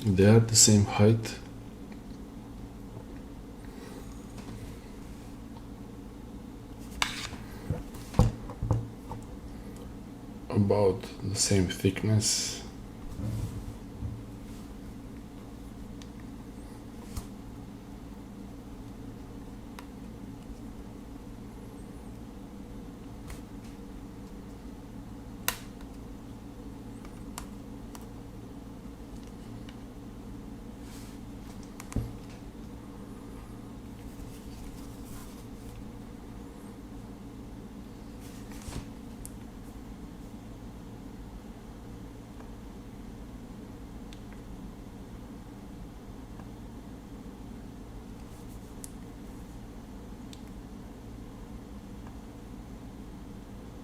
They are the same height. About the same thickness.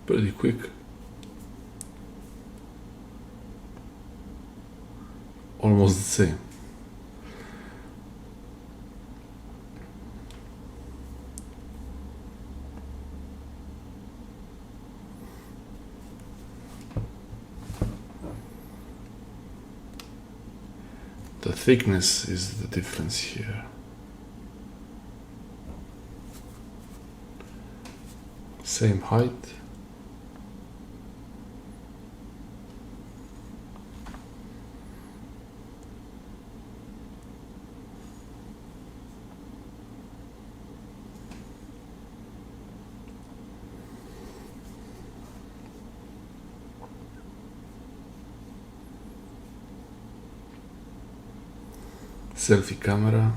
Pretty quick. Almost the same. The thickness is the difference here. Same height. Selfie camera.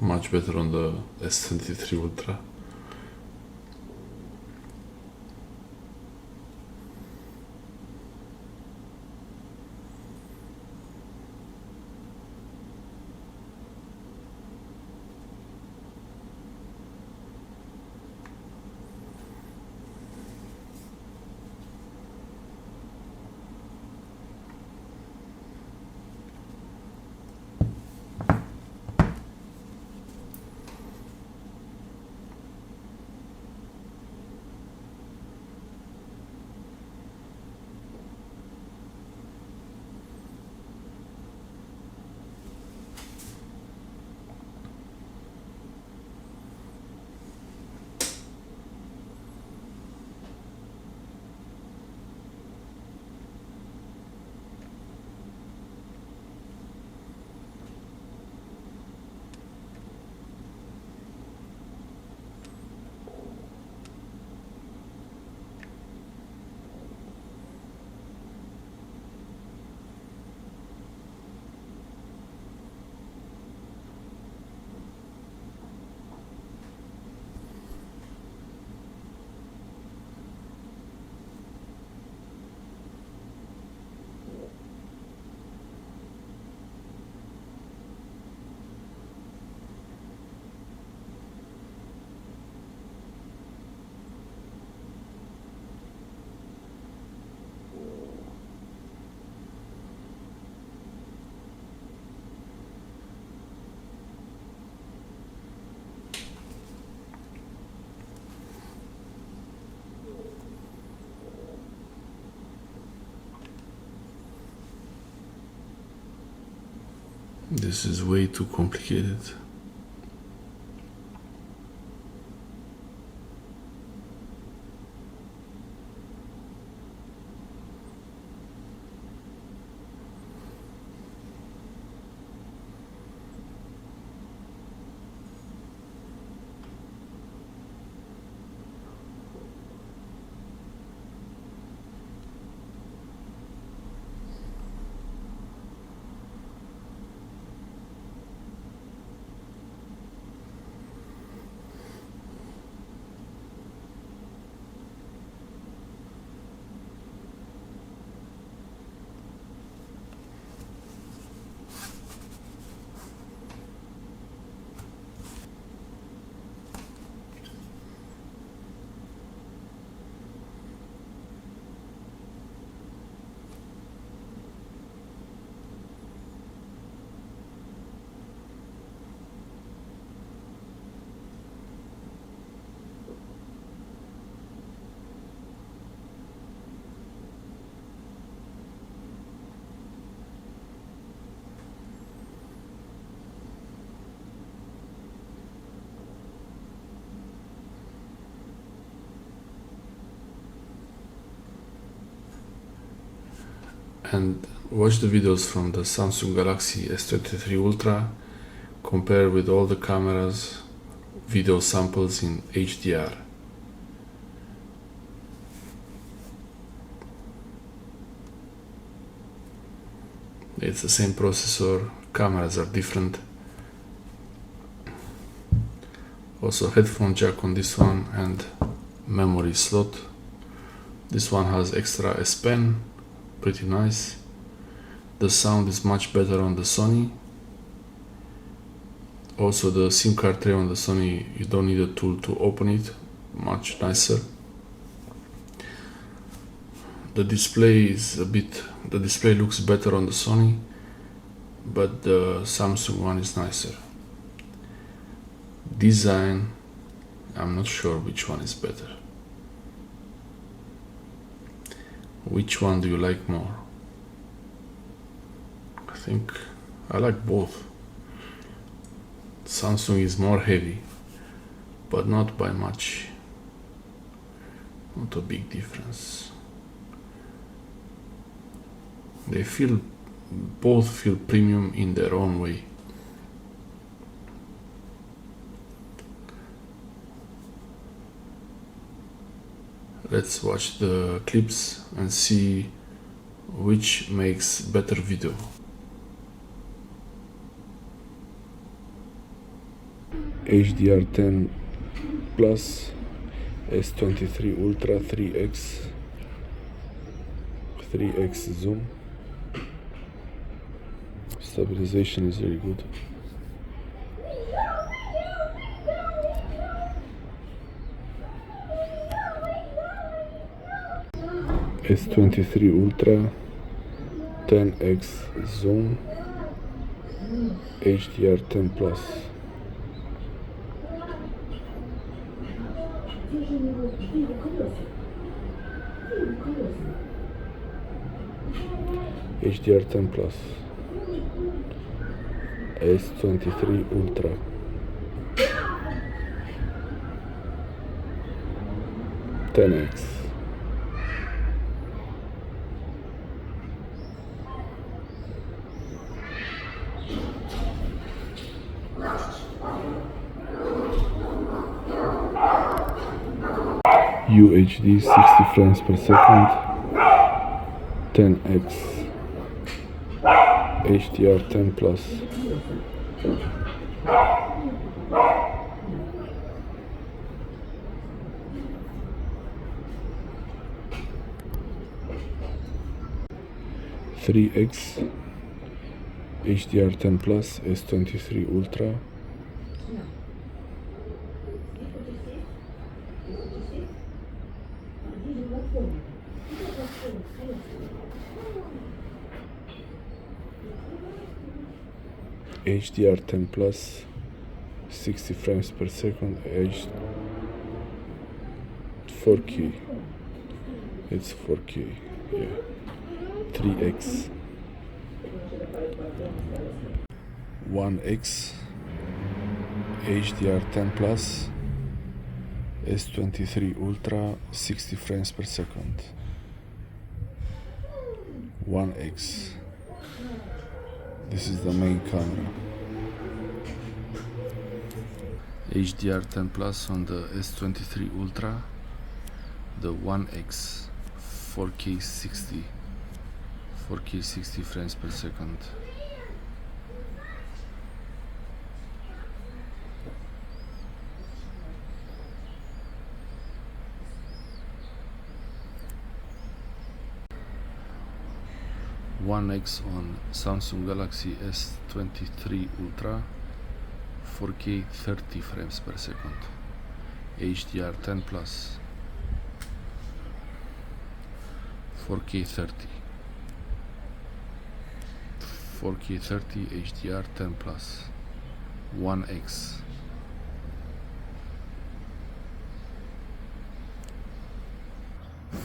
Much better on the S23 Ultra. This is way too complicated. and watch the videos from the Samsung Galaxy S23 Ultra, compare with all the cameras, video samples in HDR. It's the same processor, cameras are different. Also headphone jack on this one and memory slot. This one has extra S Pen, pretty nice. The sound is much better on the Sony. Also the SIM card tray on the Sony, you don't need a tool to open it, much nicer. The display looks better on the Sony, but the Samsung one is nicer. Design, I'm not sure which one is better. Which one do you like more? I think I like both. Samsung is more heavy, but not by much. Not a big difference. They both feel premium in their own way. Let's watch the clips and see which makes better video. HDR10 Plus, S23 Ultra 3x zoom. Stabilization is very good. S23 Ultra 10x zoom, HDR10 Plus. HDR10 Plus, S23 Ultra, 10x. UHD 60 frames per second, 10x, HDR10 Plus. (3x) HDR10 Plus, S23 Ultra. HDR10 Plus, 60 frames per second, 4K. It's 4K, yeah. 3x. 1x HDR10 Plus, S23 Ultra, 60 frames per second. 1x. This is the main camera. HDR10 Plus on the S23 Ultra, the 1x, 4K 60 frames per second. One X on Samsung Galaxy S23 Ultra, 4K 30 frames per second, HDR10 Plus, 4K 30, 4K 30 HDR10 Plus, 1X.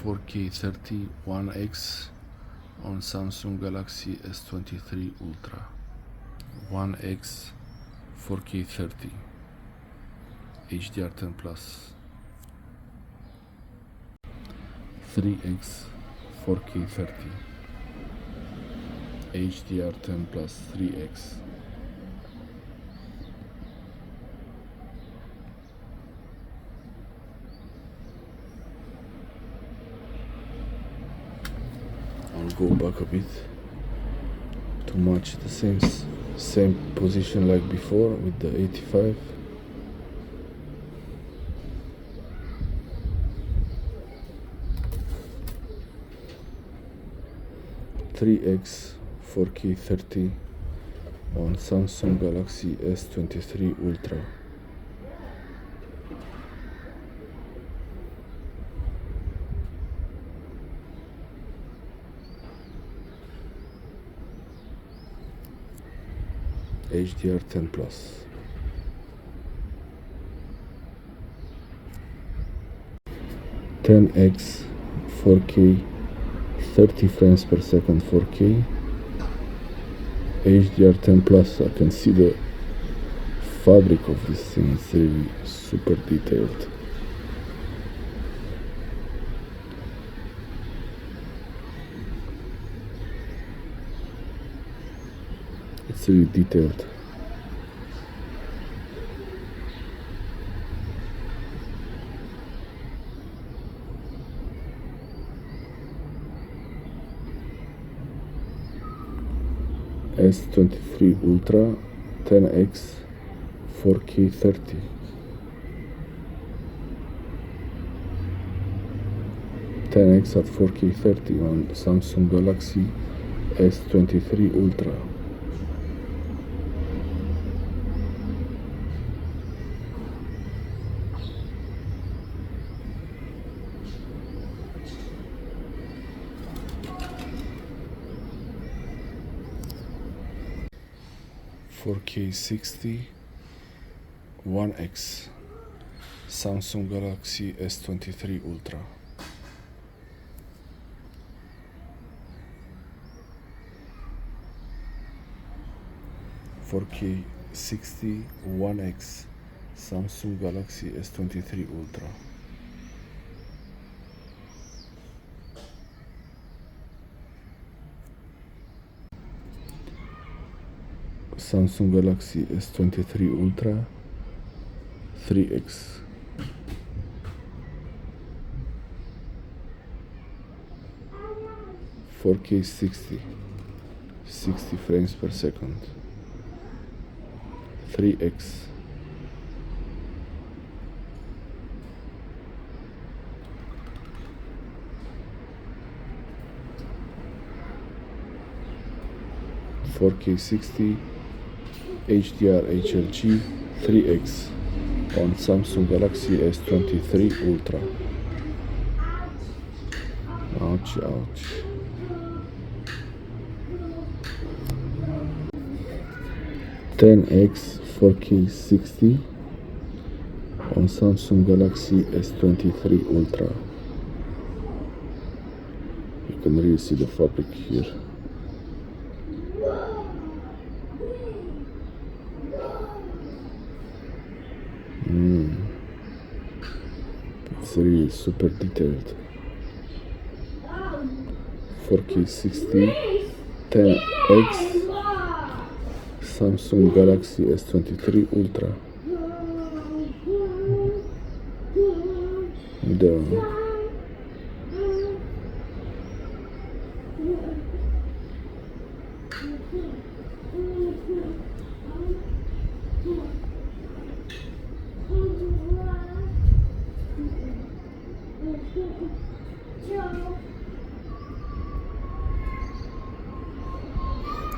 (4K 30 1X) on Samsung Galaxy S23 Ultra, 1X, 4K 30, HDR10 Plus, 3X, 4K 30, HDR10 plus 3x. I'll go back a bit to match the same position like before with the 85. (3x 4K 30 on Samsung Galaxy S23 Ultra. HDR10 plus. (10x 4K 30 frames per second 4K HDR10 plus. I can see the fabric of this thing. It's really super detailed. It's really detailed. S23 Ultra 10x 4K 30. (10x at 4K 30 on Samsung Galaxy S23 Ultra. (4K 60 1x Samsung Galaxy S23 Ultra. (4K 60 1x Samsung Galaxy S23 Ultra. Samsung Galaxy S23 Ultra 3x. (4K 60 frames per second 3x. (4K 60 HDR HLG 3x on Samsung Galaxy S23 Ultra. Ouch, ouch. (10x 4K 60 on Samsung Galaxy S23 Ultra. You can really see the fabric here. It's really super detailed. 4K 60 10x Samsung Galaxy S23 Ultra.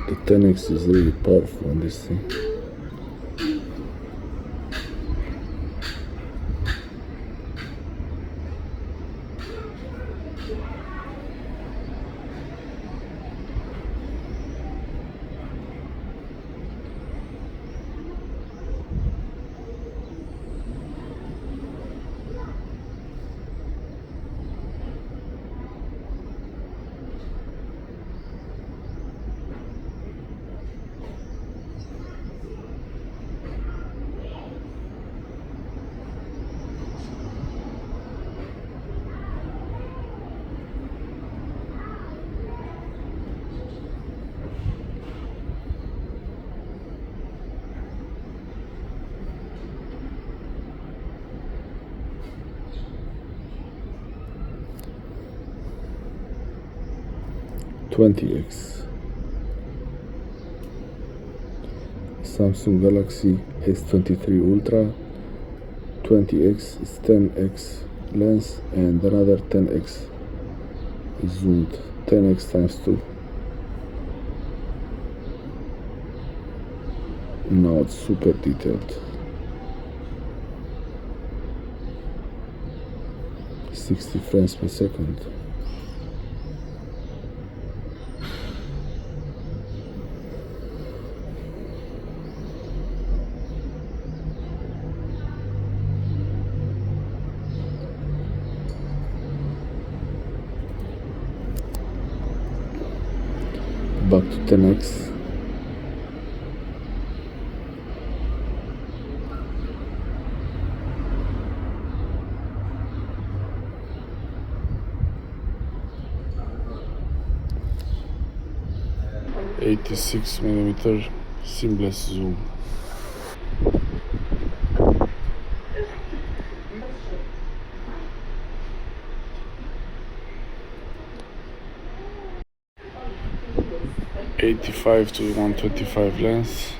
The 10x is really powerful on this thing. 20x. Samsung Galaxy S23 Ultra 20x is 10x lens and another 10x is zoomed, 10x times 2. Now it's super detailed. 60 frames per second. Back to 10x. (86mm) seamless zoom. (85 to 125 lens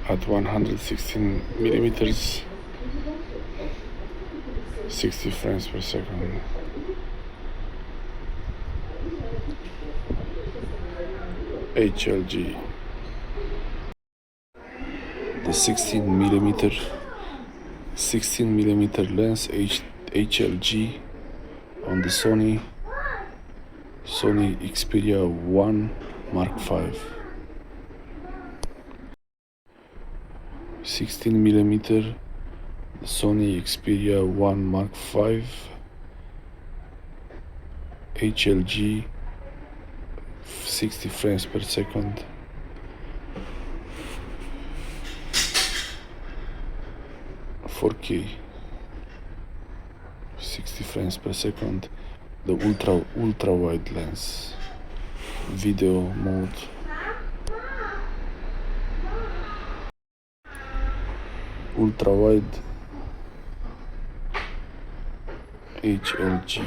at 116mm, 60 frames per second. HLG. The 16mm lens HLG on the Sony Xperia 1 Mark V. 16mm Sony Xperia 1 Mark V HLG, 60 frames per second. (4K), 60 frames per second. The ultra wide lens, video mode. Ultra wide HLG.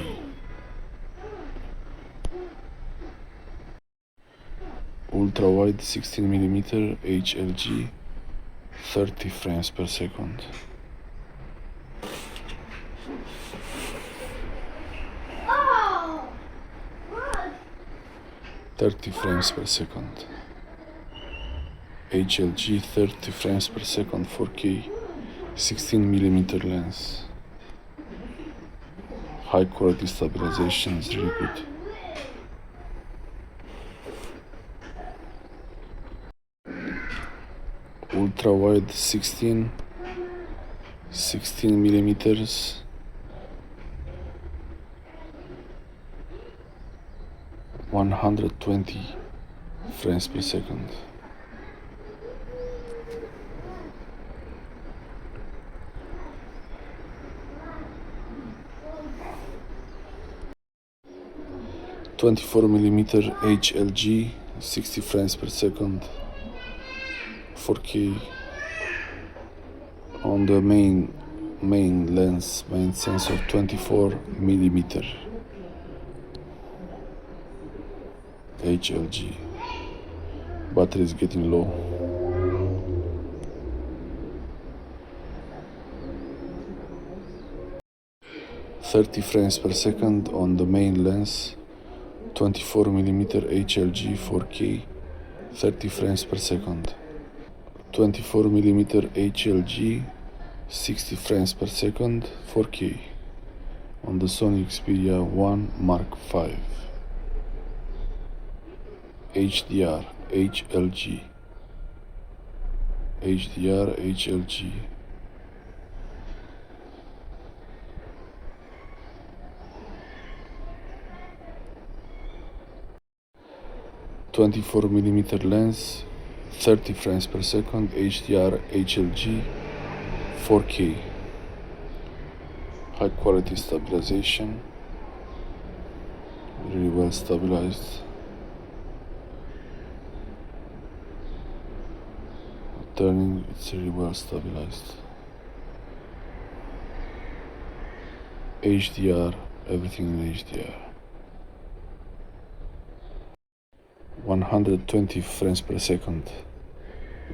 Ultra wide 16mm HLG, 30 frames per second. Oh, 30 frames per second. HLG, 30 frames per second, 4K, 16mm lens. High quality stabilization is really good. Ultra wide 16mm, 120 frames per second. (24mm HLG, 60 frames per second, 4K on the main sensor, 24mm HLG. Battery is getting low. (30 frames per second on the main lens, 24mm HLG, 4K, 30 frames per second. 24mm HLG, 60 frames per second, 4K on the Sony Xperia 1 Mark V. HDR HLG. HDR HLG. (24mm lens, 30 frames per second, HDR HLG, 4K. High quality stabilization, really well stabilized. Turning, it's really well stabilized. HDR, everything in HDR. 120 frames per second,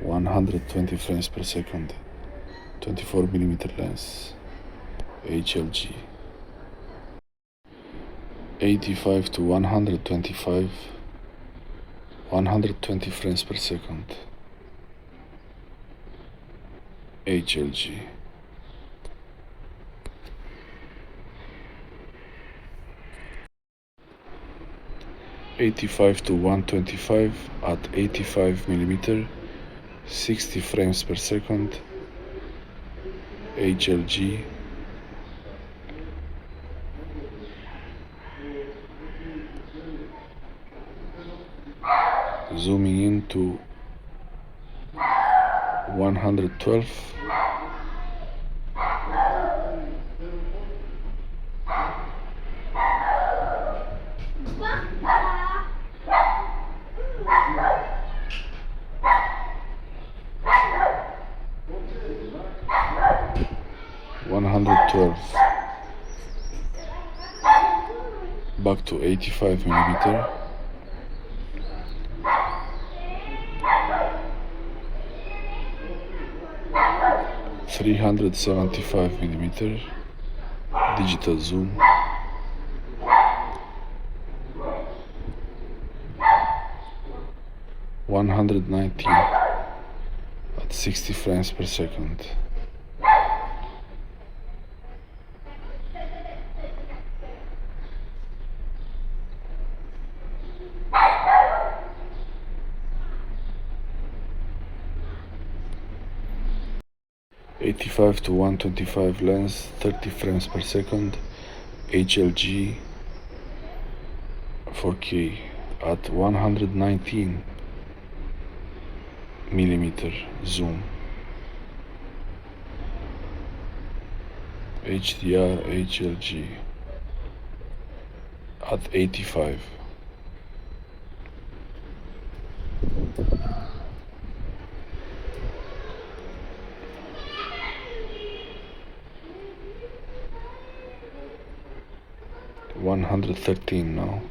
120 frames per second, 24mm lens, HLG. 85 to 125, 120 frames per second, HLG. 85 to 125 at 85mm, 60 frames per second, HLG. Zooming in to 112. 112. Back to 85mm. 375mm digital zoom. 119 at 60 frames per second. 85 to 125 lens, 30 frames per second, HLG 4K at 119mm zoom, HDR HLG at 85. 113 now.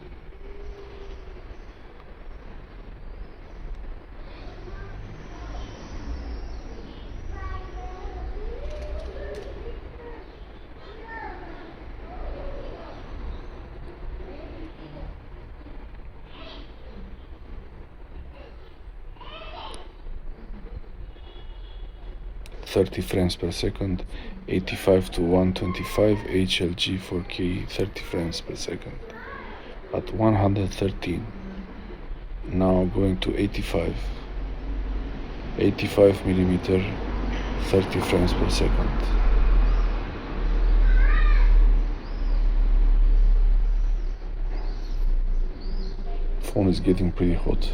.30 frames per second, 85 to 125 HLG 4K, 30 frames per second at 113. Now going to 85 millimeter, 30 frames per second. Phone is getting pretty hot.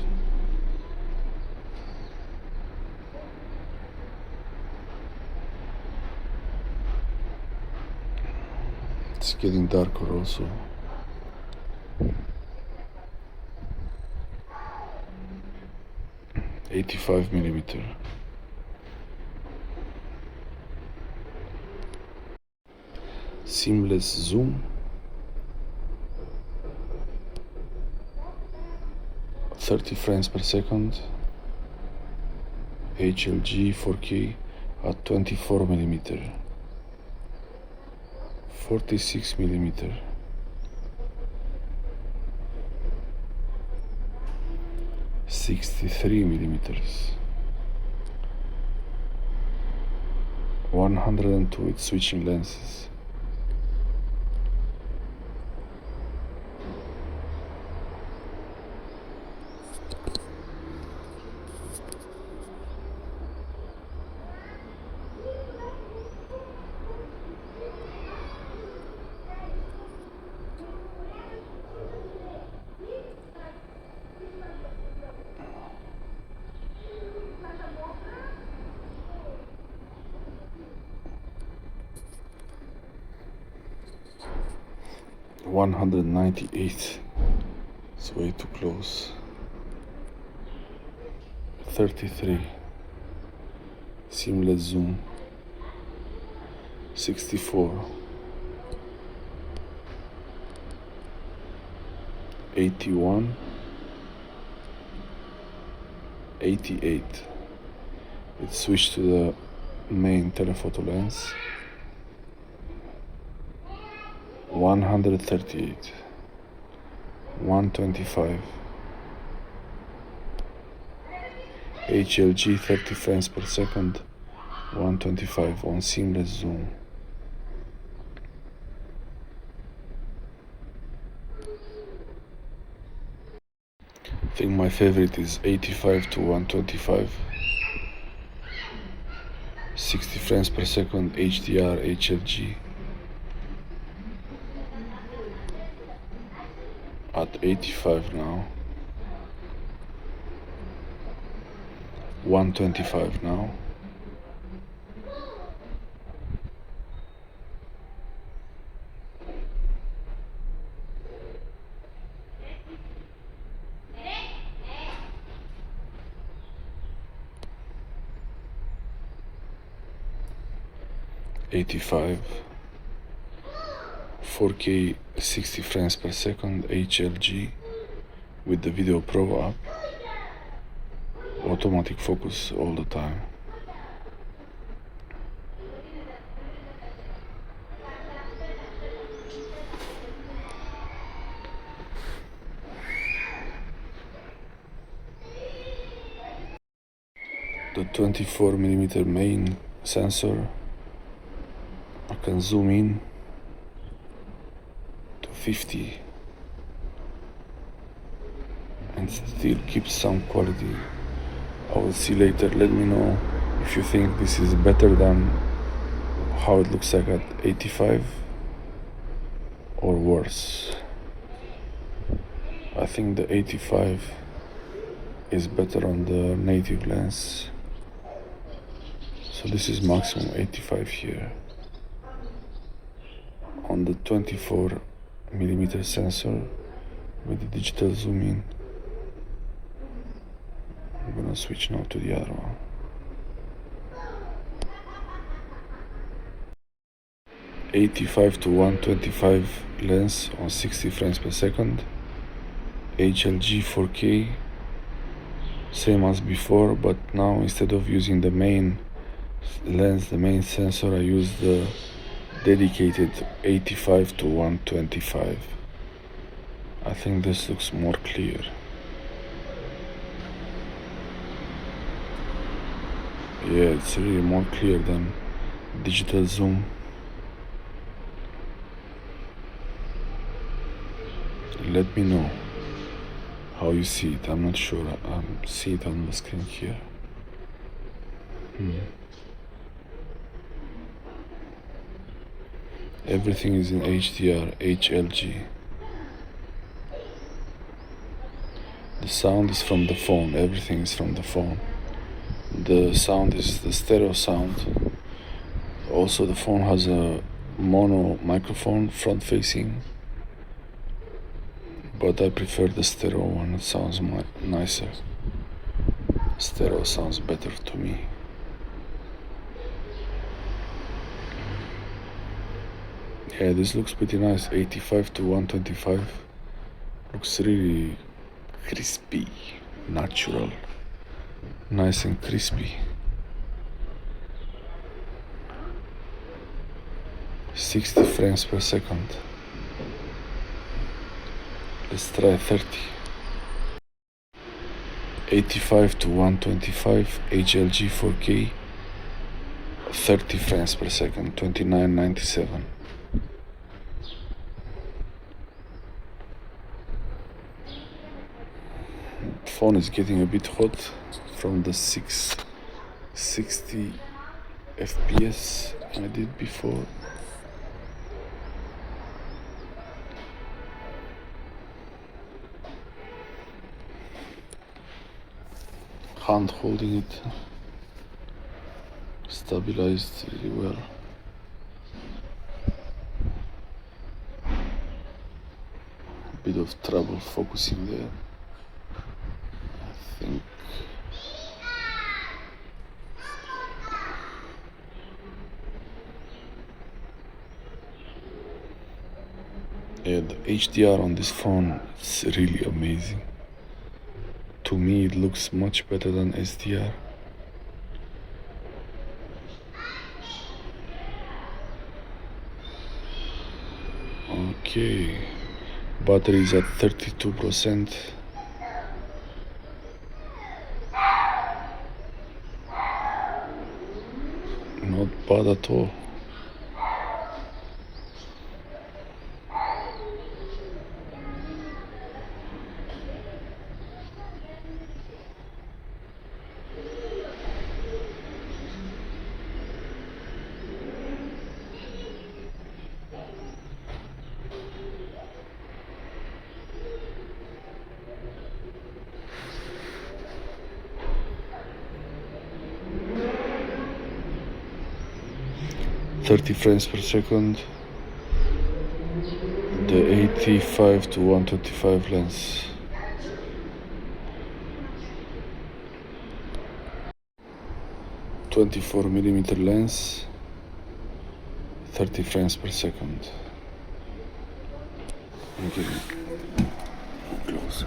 It's getting darker also. .85 millimeter. Seamless zoom. 30 frames per second. HLG 4K at 24 millimeter. 46 millimeter. 63 millimeters. 102 with switching lenses. .198. It's way too close. 33. Seamless zoom. 64. 81. 88. It switched to the main telephoto lens. 138. 125. HLG 30 frames per second. 125 on seamless zoom. I think my favorite is 85 to 125. 60 frames per second HDR HLG. At 85 now. 125 now. '85. 4K 60 frames per second HLG with the Video Pro app. Automatic focus all the time. The 24mm main sensor. I can zoom in to 50 and still keep some quality. I will see later. Let me know if you think this is better than how it looks like at 85 or worse. I think the 85 is better on the native lens. So this is maximum 85 here. On the 24mm sensor with the digital zoom in. I'm gonna switch now to the other one. '85 to 125 lens on 60 frames per second. HLG 4K, same as before, but now instead of using the main lens, the main sensor, I use the dedicated 85 to 125. I think this looks more clear. Yeah, it's really more clear than digital zoom. Let me know how you see it. I'm not sure. I see it on the screen here. Everything is in HDR, HLG. The sound is from the phone. Everything is from the phone. The sound is the stereo sound. Also, the phone has a mono microphone front facing, but I prefer the stereo one. It sounds nicer. Stereo sounds better to me. Yeah, this looks pretty nice. 85 to 125. Looks really crispy, natural, nice and crispy. 60 frames per second. Let's try 30. 85 to 125 HLG 4K. 30 frames per second. 29.97. Phone is getting a bit hot from the 660 FPS I did before. Hand holding it stabilized really well. A bit of trouble focusing there. I think yeah, the HDR on this phone is really amazing. To me it looks much better than SDR. Okay, battery is at 32%. Not bad at all. .30 frames per second. The 85 to 125 lens. .24mm lens. 30 frames per second. Okay. Closer.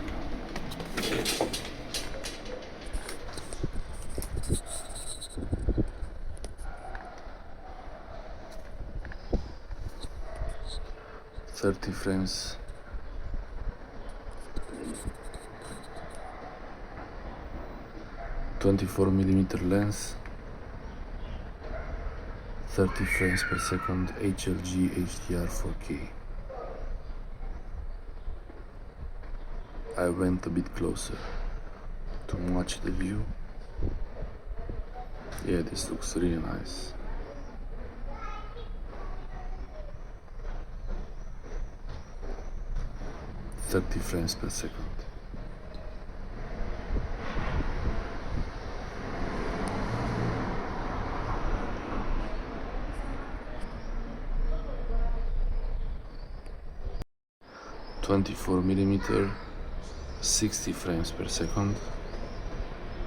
.30 frames. .24mm lens. 30 frames per second. HLG HDR 4K. I went a bit closer to watch the view. Yeah, this looks really nice. .30 frames per second. .24mm, 60 frames per second,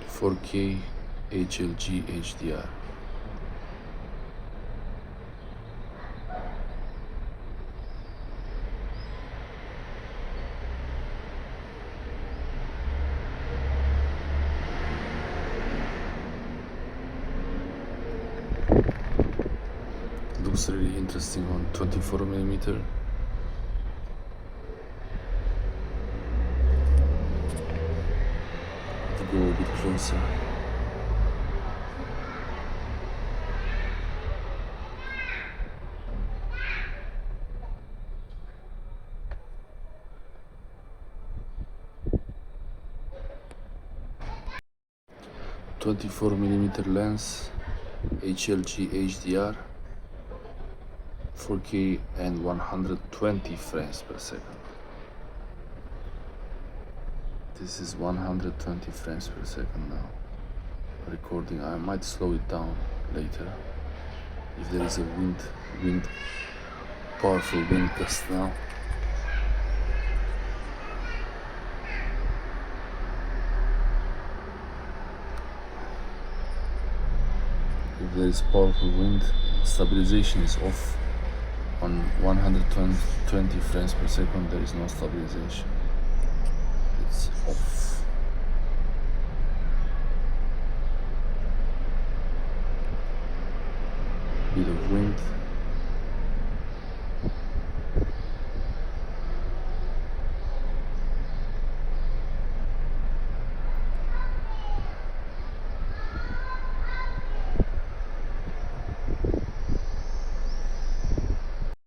4K HLG HDR. Looks really interesting on 24mm. Go a bit closer. .24mm lens, HLG HDR, 4K and 120 frames per second. This is 120 frames per second now. Recording. I might slow it down later if there is a powerful wind gust now. If there is powerful wind, stabilization is off. On 120 frames per second there is no stabilization. It's off. Bit of wind.